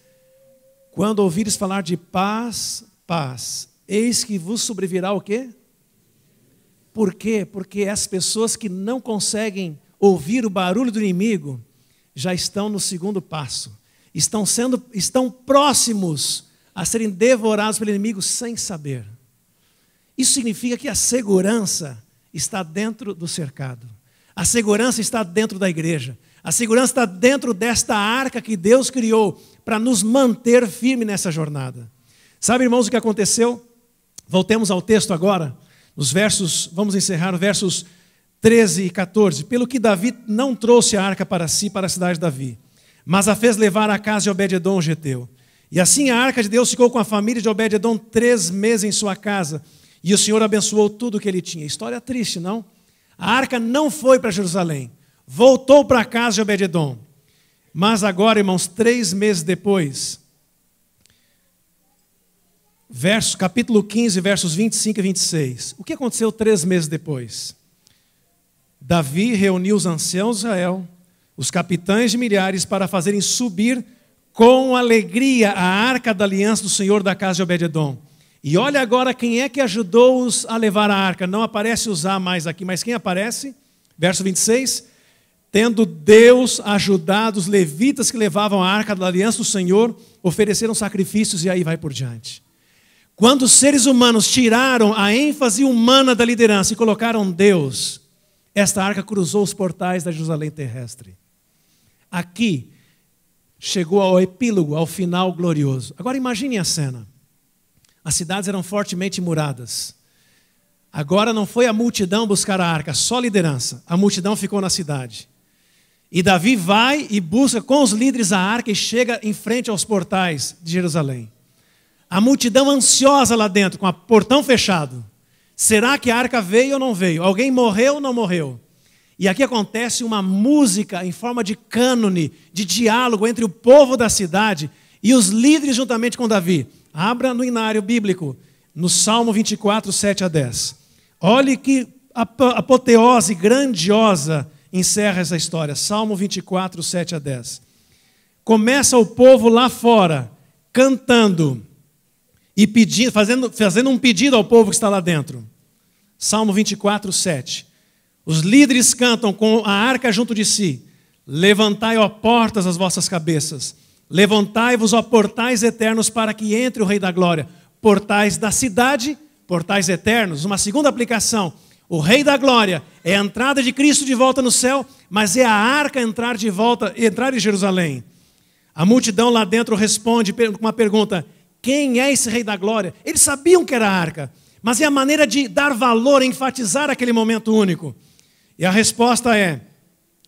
C: quando ouvires falar de paz, paz, eis que vos sobrevirá o quê? Por quê? Porque as pessoas que não conseguem ouvir o barulho do inimigo já estão no segundo passo. Estão próximos a serem devorados pelo inimigo sem saber. Isso significa que a segurança está dentro do cercado. A segurança está dentro da igreja. A segurança está dentro desta arca que Deus criou para nos manter firmes nessa jornada. Sabe, irmãos, o que aconteceu? Voltemos ao texto agora. Nos versos, vamos encerrar, versos 13 e 14. Pelo que Davi não trouxe a arca para si, para a cidade de Davi, mas a fez levar à casa de Obed-edom, o geteu. E assim a arca de Deus ficou com a família de Obed-edom 3 meses em sua casa. E o Senhor abençoou tudo o que ele tinha. História triste, não? A arca não foi para Jerusalém. Voltou para a casa de Obed-edom. Mas agora, irmãos, 3 meses depois, capítulo 15, versos 25 e 26. O que aconteceu 3 meses depois? Davi reuniu os anciãos de Israel, os capitães de milhares, para fazerem subir com alegria a arca da aliança do Senhor da casa de Obed-edom. E olha agora quem é que ajudou-os a levar a arca. Não aparece usar mais aqui, mas quem aparece? Verso 26. Tendo Deus ajudado os levitas que levavam a arca da aliança do Senhor, ofereceram sacrifícios e aí vai por diante. Quando os seres humanos tiraram a ênfase humana da liderança e colocaram Deus, esta arca cruzou os portais da Jerusalém terrestre. Aqui chegou ao epílogo, ao final glorioso. Agora imagine a cena. As cidades eram fortemente muradas. Agora não foi a multidão buscar a arca, só a liderança. A multidão ficou na cidade. E Davi vai e busca com os líderes a arca e chega em frente aos portais de Jerusalém. A multidão ansiosa lá dentro, com o portão fechado. Será que a arca veio ou não veio? Alguém morreu ou não morreu? E aqui acontece uma música em forma de cânone, de diálogo entre o povo da cidade e os líderes juntamente com Davi. Abra no inário bíblico, no Salmo 24, 7 a 10. Olhe que apoteose grandiosa encerra essa história. Salmo 24, 7 a 10. Começa o povo lá fora, cantando e pedindo, fazendo um pedido ao povo que está lá dentro. Salmo 24, 7. Os líderes cantam com a arca junto de si. Levantai, ó portas, as vossas cabeças. Levantai-vos, ó portais eternos, para que entre o Rei da Glória. Portais da cidade, portais eternos. Uma segunda aplicação. O Rei da Glória é a entrada de Cristo de volta no céu, mas é a arca entrar em Jerusalém. A multidão lá dentro responde com uma pergunta: quem é esse Rei da Glória? Eles sabiam que era a arca, mas é a maneira de dar valor, enfatizar aquele momento único. E a resposta é: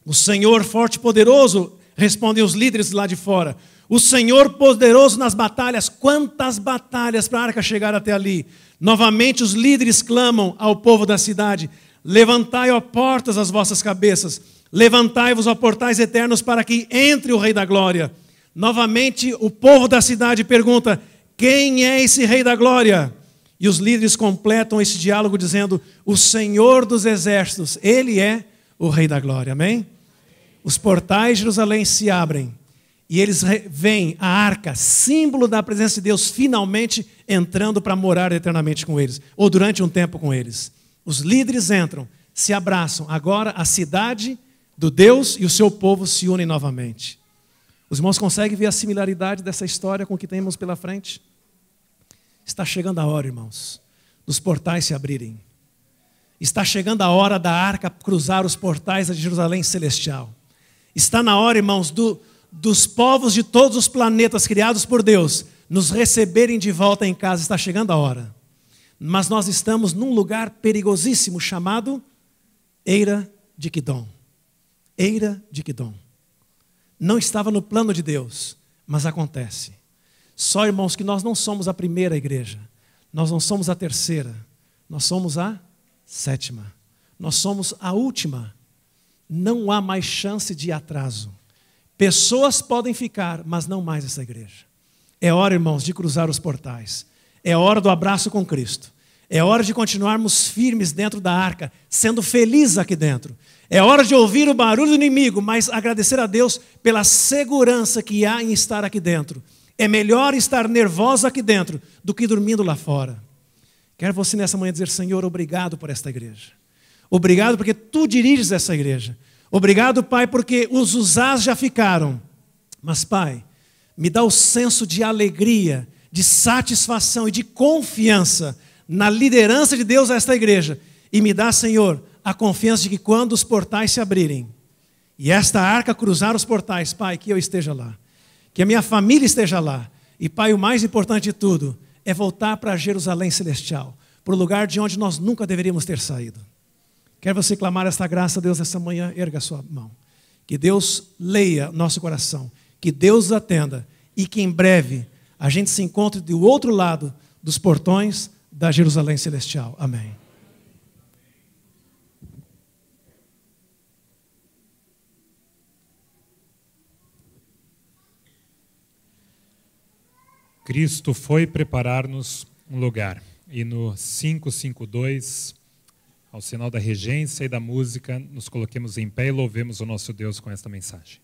C: o Senhor forte e poderoso, respondem os líderes lá de fora. O Senhor poderoso nas batalhas. Quantas batalhas para a arca chegar até ali. Novamente os líderes clamam ao povo da cidade: levantai, ó portas, as vossas cabeças. Levantai-vos, ó portais eternos, para que entre o Rei da Glória. Novamente o povo da cidade pergunta: quem é esse Rei da Glória? E os líderes completam esse diálogo dizendo: o Senhor dos exércitos, Ele é o Rei da Glória, amém? Os portais de Jerusalém se abrem e eles veem a arca, símbolo da presença de Deus, finalmente entrando para morar eternamente com eles, ou durante um tempo com eles. Os líderes entram, se abraçam. Agora a cidade do Deus e o seu povo se unem novamente. Os irmãos conseguem ver a similaridade dessa história com o que temos pela frente? Está chegando a hora, irmãos, dos portais se abrirem. Está chegando a hora da arca cruzar os portais de Jerusalém celestial. Está na hora, irmãos, dos povos de todos os planetas criados por Deus nos receberem de volta em casa. Está chegando a hora. Mas nós estamos num lugar perigosíssimo chamado Eira de Quidom. Eira de Quidom. Não estava no plano de Deus, mas acontece. Só, irmãos, que nós não somos a primeira igreja. Nós não somos a terceira. Nós somos a sétima. Nós somos a última. Não há mais chance de atraso. Pessoas podem ficar, mas não mais essa igreja. É hora, irmãos, de cruzar os portais. É hora do abraço com Cristo. É hora de continuarmos firmes dentro da arca, sendo felizes aqui dentro. É hora de ouvir o barulho do inimigo, mas agradecer a Deus pela segurança que há em estar aqui dentro. É melhor estar nervoso aqui dentro do que dormindo lá fora. Quero você nessa manhã dizer: Senhor, obrigado por esta igreja. Obrigado porque Tu diriges essa igreja. Obrigado, Pai, porque os usás já ficaram. Mas, Pai, me dá o senso de alegria, de satisfação e de confiança na liderança de Deus a esta igreja. E me dá, Senhor, a confiança de que quando os portais se abrirem e esta arca cruzar os portais, Pai, que eu esteja lá. Que a minha família esteja lá. E, Pai, o mais importante de tudo é voltar para Jerusalém celestial, para o lugar de onde nós nunca deveríamos ter saído. Quer você clamar esta graça a Deus essa manhã? Erga a sua mão. Que Deus leia nosso coração, que Deus atenda e que em breve a gente se encontre do outro lado dos portões da Jerusalém celestial. Amém.
D: Cristo foi preparar-nos um lugar. E no 552, ao sinal da regência e da música, nos coloquemos em pé e louvemos o nosso Deus com esta mensagem.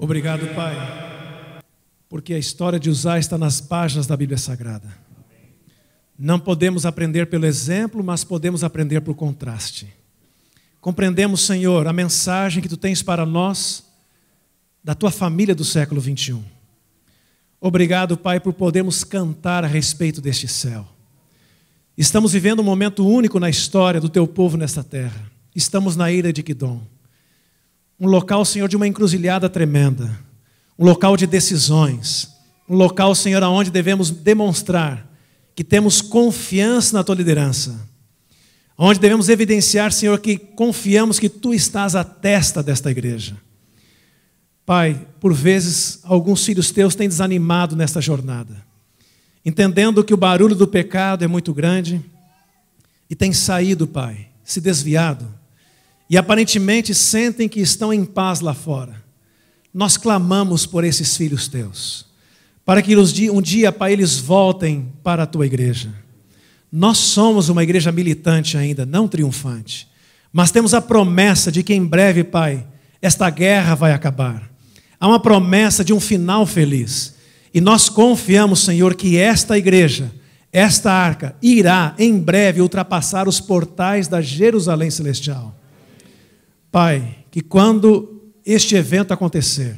C: Obrigado, Pai, porque a história de Uzá está nas páginas da Bíblia Sagrada. Não podemos aprender pelo exemplo, mas podemos aprender por contraste. Compreendemos, Senhor, a mensagem que Tu tens para nós, da Tua família do século 21. Obrigado, Pai, por podermos cantar a respeito deste céu. Estamos vivendo um momento único na história do Teu povo nesta terra. Estamos na ilha de Kidom. Um local, Senhor, de uma encruzilhada tremenda. Um local de decisões. Um local, Senhor, onde devemos demonstrar que temos confiança na Tua liderança. Onde devemos evidenciar, Senhor, que confiamos que Tu estás à testa desta igreja. Pai, por vezes, alguns filhos Teus têm desanimado nesta jornada, entendendo que o barulho do pecado é muito grande e têm saído, Pai, se desviado, e aparentemente sentem que estão em paz lá fora. Nós clamamos por esses filhos Teus, para que um dia, Pai, eles voltem para a Tua igreja. Nós somos uma igreja militante ainda, não triunfante, mas temos a promessa de que em breve, Pai, esta guerra vai acabar. Há uma promessa de um final feliz. E nós confiamos, Senhor, que esta igreja, esta arca, irá em breve ultrapassar os portais da Jerusalém Celestial. Pai, que quando este evento acontecer,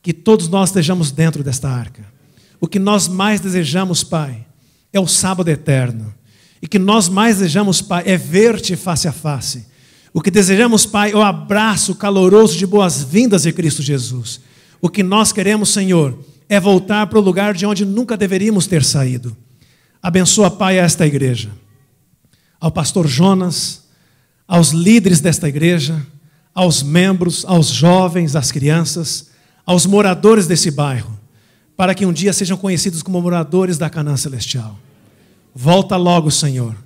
C: que todos nós estejamos dentro desta arca. O que nós mais desejamos, Pai, é o sábado eterno. E que nós mais desejamos, Pai, é ver-te face a face. O que desejamos, Pai, é o abraço caloroso de boas-vindas de Cristo Jesus. O que nós queremos, Senhor, é voltar para o lugar de onde nunca deveríamos ter saído. Abençoa, Pai, esta igreja. Ao pastor Jonas, aos líderes desta igreja, aos membros, aos jovens, às crianças, aos moradores desse bairro, para que um dia sejam conhecidos como moradores da Canaã Celestial. Volta logo, Senhor.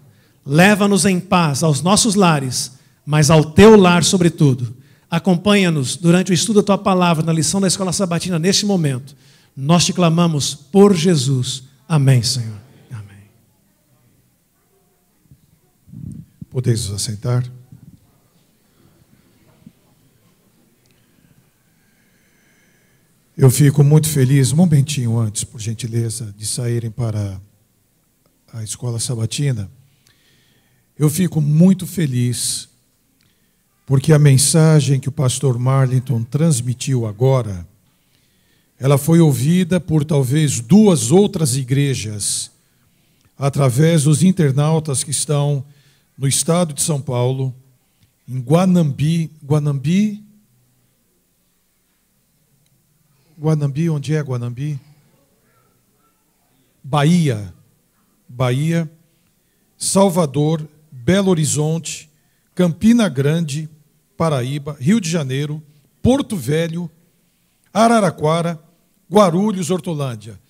C: Leva-nos em paz aos nossos lares, mas ao Teu lar, sobretudo. Acompanha-nos durante o estudo da Tua palavra na lição da Escola Sabatina neste momento. Nós Te clamamos por Jesus. Amém, Senhor. Amém.
B: Podeis vos assentar. Eu fico muito feliz, um momentinho antes, por gentileza, de saírem para a Escola Sabatina. Eu fico muito feliz porque a mensagem que o pastor Marlington transmitiu agora, ela foi ouvida por talvez 2 outras igrejas, através dos internautas que estão no estado de São Paulo, em Guanambi, onde é Guanambi? Bahia, Salvador, Belo Horizonte, Campina Grande, Paraíba, Rio de Janeiro, Porto Velho, Araraquara, Guarulhos, Hortolândia.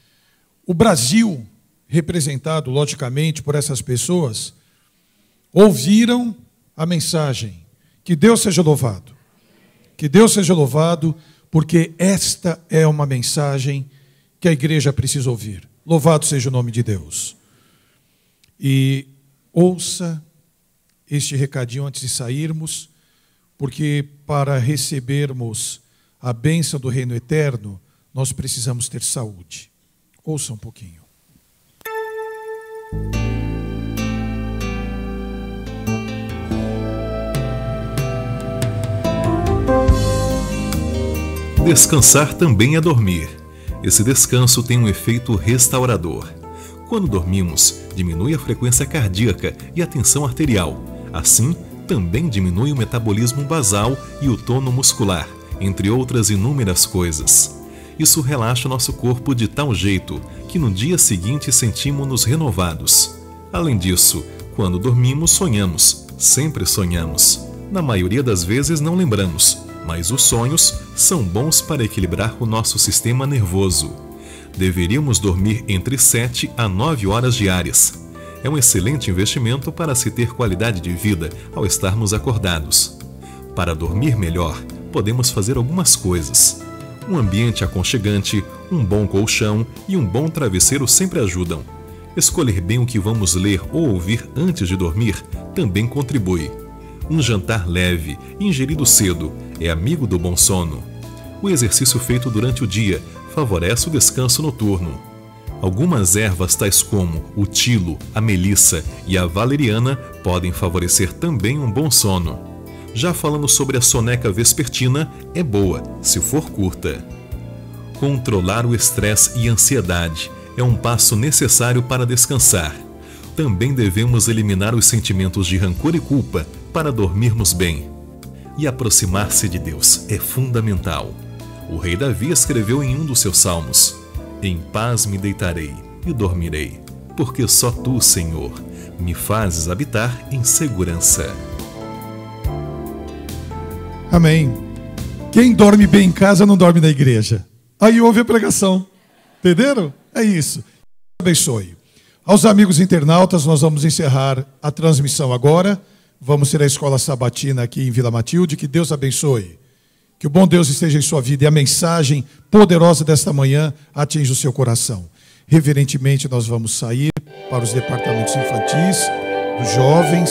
B: O Brasil, representado logicamente por essas pessoas, ouviram a mensagem. Que Deus seja louvado. Que Deus seja louvado, porque esta é uma mensagem que a igreja precisa ouvir. Louvado seja o nome de Deus. E ouça este recadinho antes de sairmos, porque para recebermos a bênção do reino eterno, nós precisamos ter saúde. Ouça um pouquinho.
E: Descansar também é dormir. Esse descanso tem um efeito restaurador. Quando dormimos, diminui a frequência cardíaca e a tensão arterial. Assim, também diminui o metabolismo basal e o tônus muscular, entre outras inúmeras coisas. Isso relaxa o nosso corpo de tal jeito que no dia seguinte sentimos-nos renovados. Além disso, quando dormimos, sonhamos. Sempre sonhamos. Na maioria das vezes não lembramos, mas os sonhos são bons para equilibrar o nosso sistema nervoso. Deveríamos dormir entre 7 a 9 horas diárias. É um excelente investimento para se ter qualidade de vida ao estarmos acordados. Para dormir melhor, podemos fazer algumas coisas. Um ambiente aconchegante, um bom colchão e um bom travesseiro sempre ajudam. Escolher bem o que vamos ler ou ouvir antes de dormir também contribui. Um jantar leve, ingerido cedo, é amigo do bom sono. O exercício feito durante o dia favorece o descanso noturno. Algumas ervas, tais como o tilo, a melissa e a valeriana, podem favorecer também um bom sono. Já falando sobre a soneca vespertina, é boa, se for curta. Controlar o estresse e ansiedade é um passo necessário para descansar. Também devemos eliminar os sentimentos de rancor e culpa para dormirmos bem. E aproximar-se de Deus é fundamental. O rei Davi escreveu em um dos seus salmos: em paz me deitarei e dormirei, porque só tu, Senhor, me fazes habitar em segurança.
B: Amém. Quem dorme bem em casa não dorme na igreja. Aí ouve a pregação. Entenderam? É isso. Deus abençoe. Aos amigos internautas, nós vamos encerrar a transmissão agora. Vamos ter a escola sabatina aqui em Vila Matilde. Que Deus abençoe. Que o bom Deus esteja em sua vida e a mensagem poderosa desta manhã atinja o seu coração. Reverentemente, nós vamos sair para os departamentos infantis, dos jovens.